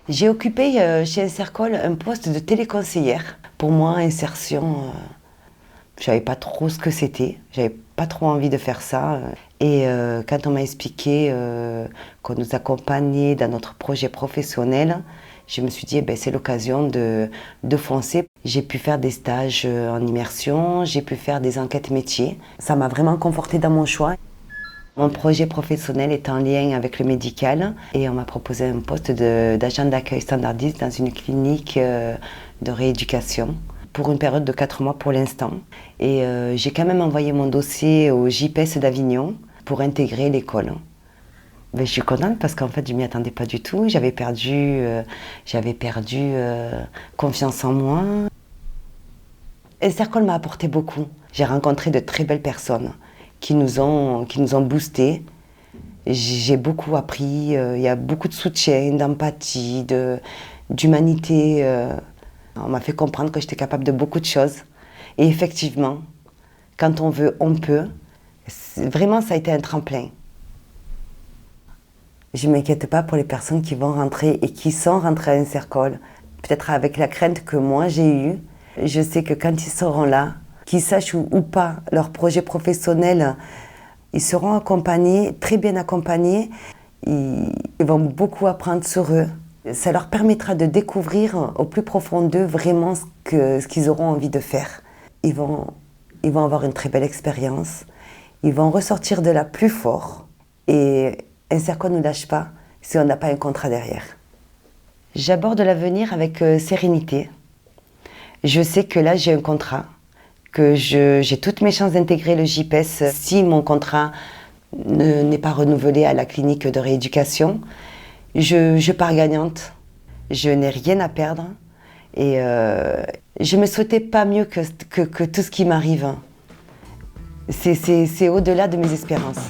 J'ai occupé chez Insercol un poste de téléconseillère. Pour moi, insertion, je savais pas trop ce que c'était. J'avais pas trop envie de faire ça. Et quand on m'a expliqué qu'on nous accompagnait dans notre projet professionnel, je me suis dit, eh ben, c'est l'occasion de foncer. J'ai pu faire des stages en immersion, j'ai pu faire des enquêtes métiers. Ça m'a vraiment confortée dans mon choix. Mon projet professionnel est en lien avec le médical et on m'a proposé un poste d'agent d'accueil standardiste dans une clinique de rééducation pour une période de 4 mois pour l'instant. Et j'ai quand même envoyé mon dossier au JPS d'Avignon pour intégrer l'école. Mais je suis contente parce qu'en fait je ne m'y attendais pas du tout. J'avais perdu confiance en moi. Insercol m'a apporté beaucoup. J'ai rencontré de très belles personnes qui nous ont boostés. J'ai beaucoup appris, il y a beaucoup de soutien, d'empathie, d'humanité. On m'a fait comprendre que j'étais capable de beaucoup de choses. Et effectivement, quand on veut, on peut. Vraiment, ça a été un tremplin. Je ne m'inquiète pas pour les personnes qui vont rentrer et qui sont rentrées à Insercol, peut-être avec la crainte que moi j'ai eue. Je sais que quand ils seront là, qu'ils sachent ou pas leur projet professionnel, ils seront accompagnés, très bien accompagnés. Ils vont beaucoup apprendre sur eux. Ça leur permettra de découvrir au plus profond d'eux vraiment ce qu'ils auront envie de faire. Ils vont avoir une très belle expérience. Ils vont ressortir de là plus forts. Et Insercol ne nous lâche pas si on n'a pas un contrat derrière. J'aborde l'avenir avec sérénité. Je sais que là, j'ai un contrat, que j'ai toutes mes chances d'intégrer le JPS si mon contrat n'est pas renouvelé à la clinique de rééducation. Je pars gagnante, je n'ai rien à perdre et je ne me souhaitais pas mieux que tout ce qui m'arrive. C'est au-delà de mes espérances.